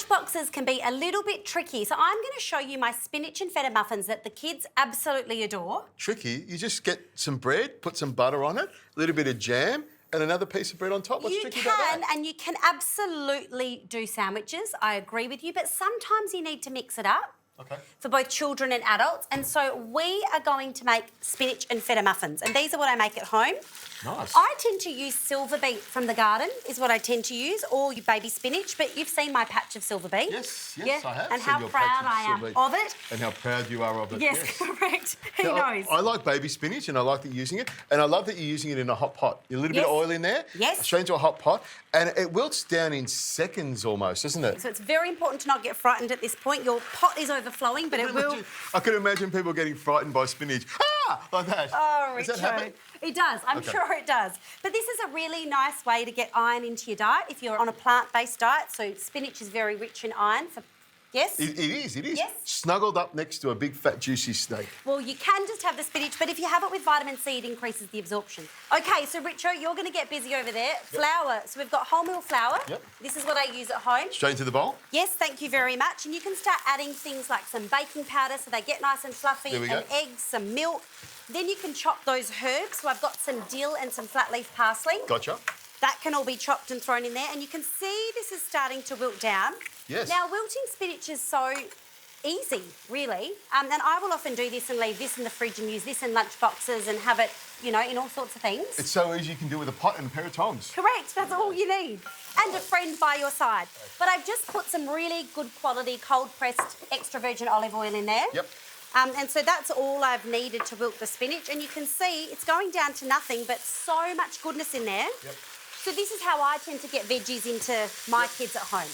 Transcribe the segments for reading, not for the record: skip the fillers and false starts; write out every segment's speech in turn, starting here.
lunch boxes can be a little bit tricky, so I'm going to show you my spinach and feta muffins that the kids absolutely adore. Tricky? You just get some bread, put some butter on it, a little bit of jam, and another piece of bread on top. What's tricky about that? And you can absolutely do sandwiches. I agree with you, but sometimes you need to mix it up. Okay. For both children and adults. And so we are going to make spinach and feta muffins. And these are what I make at home. Nice. I tend to use silver beet from the garden is what I tend to use, or your baby spinach, but you've seen my patch of silver beet. Yes, Yeah. I have. And seen how your proud patch I am silver beet. of it. And how proud you are of it. Yes, correct. Who Now, knows? I like baby spinach and I like that you're using it. And I love that you're using it in a hot pot. A little bit of oil in there. Yes. Straight into a hot pot. And it wilts down in seconds almost, doesn't it? So it's very important to not get frightened at this point. Your pot is overflowing, but it will... I can imagine people getting frightened by spinach. Ah! Like that. Oh, Does that Richo. happen? It does. I'm Okay. sure it does. But this is a really nice way to get iron into your diet if you're on a plant-based diet. So spinach is very rich in iron. Yes? It is. Yes. Snuggled up next to a big, fat, juicy steak. Well, you can just have the spinach, but if you have it with vitamin C, it increases the absorption. OK, so Richo, you're going to get busy over there. Yep. Flour. So we've got wholemeal flour. Yep. This is what I use at home. Straight into the bowl? Yes, thank you very much. And you can start adding things like some baking powder so they get nice and fluffy, There we and go. eggs, some milk. Then you can chop those herbs. So I've got some dill and some flat leaf parsley. Gotcha. That can all be chopped and thrown in there. And you can see this is starting to wilt down. Yes. Now, wilting spinach is so easy, really. And I will often do this and leave this in the fridge and use this in lunch boxes and have it, you know, in all sorts of things. It's so easy you can do it with a pot and a pair of tongs. Correct, that's all you need. And a friend by your side. But I've just put some really good quality cold-pressed extra virgin olive oil in there. Yep. And so that's all I've needed to wilt the spinach. And you can see it's going down to nothing, but so much goodness in there. Yep. So this is how I tend to get veggies into my kids at home.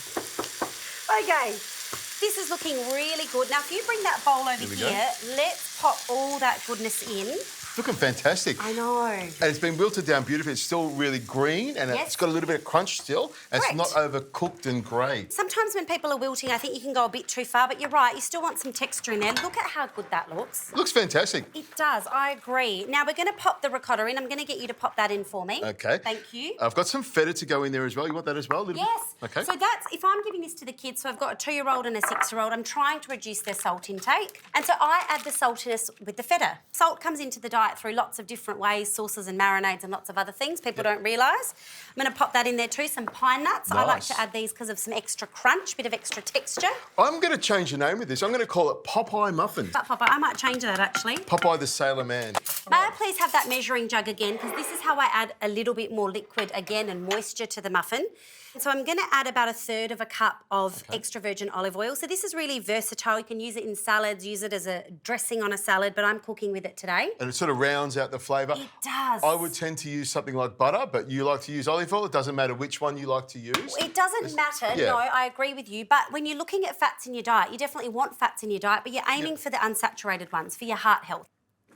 OK, this is looking really good. Now, if you bring that bowl over here, let's pop all that goodness in. Looking fantastic. I know. And it's been wilted down beautifully. It's still really green and it's got a little bit of crunch still. And it's not overcooked and grey. Sometimes when people are wilting, I think you can go a bit too far, but you're right, you still want some texture in there. Look at how good that looks. Looks fantastic. It does, I agree. Now we're going to pop the ricotta in. I'm going to get you to pop that in for me. OK. Thank you. I've got some feta to go in there as well. You want that as well? A little Yes. bit? OK. So that's, if I'm giving this to the kids, so I've got a 2-year-old and a 6-year-old, I'm trying to reduce their salt intake. And so I add the saltiness with the feta. Salt comes into the diet through lots of different ways, sauces and marinades and lots of other things people don't realise. I'm going to pop that in there too, some pine nuts. Nice. I like to add these because of some extra crunch, bit of extra texture. I'm going to change the name of this. I'm going to call it Popeye Muffins. But Popeye, I might change that actually. Popeye the Sailor Man. May I please have that measuring jug again, because this is how I add a little bit more liquid again and moisture to the muffin. So I'm going to add about 1/3 cup of extra virgin olive oil. So this is really versatile. You can use it in salads, use it as a dressing on a salad, but I'm cooking with it today. And it sort of rounds out the flavour. It does. I would tend to use something like butter, but you like to use olive oil. It doesn't matter which one you like to use. It doesn't matter, no, I agree with you. But when you're looking at fats in your diet, you definitely want fats in your diet, but you're aiming for the unsaturated ones, for your heart health.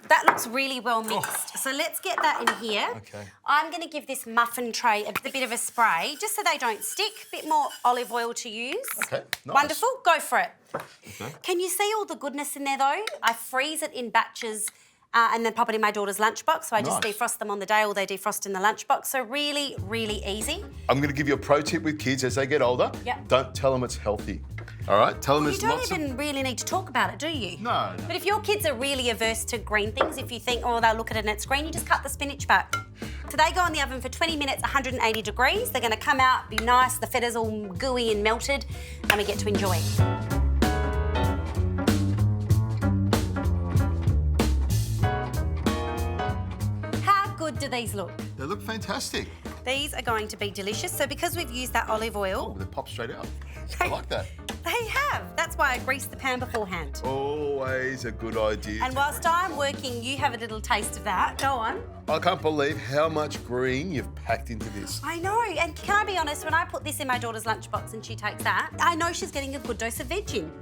That looks really well mixed. So let's get that in here. Okay. I'm going to give this muffin tray a bit of a spray, just so they don't stick. A bit more olive oil to use. Okay, nice. Wonderful. Go for it. Okay. Can you see all the goodness in there, though? I freeze it in batches and then pop it in my daughter's lunchbox. So I just defrost them on the day, or they defrost in the lunchbox. So really, really easy. I'm going to give you a pro tip with kids as they get older. Yep. Don't tell them it's healthy. All right? Tell them You there's don't lots even really need to talk about it, do you? No. But if your kids are really averse to green things, if you think, oh, they'll look at it and it's green, you just cut the spinach back. So they go in the oven for 20 minutes, 180 degrees. They're going to come out, be nice, the feta's all gooey and melted, and we get to enjoy. How good do these look? They look fantastic. These are going to be delicious. So because we've used that olive oil... Oh, they pop straight out. I like that. They have. That's why I greased the pan beforehand. Always a good idea. And whilst I'm working, you have a little taste of that. Go on. I can't believe how much green you've packed into this. I know, and can I be honest, when I put this in my daughter's lunchbox and she takes that, I know she's getting a good dose of veg in.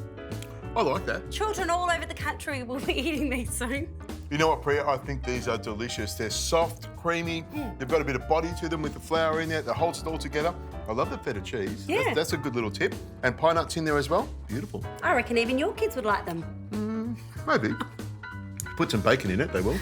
I like that. Children all over the country will be eating these soon. You know what, Preeya? I think these are delicious. They're soft, creamy. They've got a bit of body to them with the flour in there that holds it all together. I love the feta cheese. Yeah. That's a good little tip. And pine nuts in there as well. Beautiful. I reckon even your kids would like them. Maybe. Put some bacon in it, they will.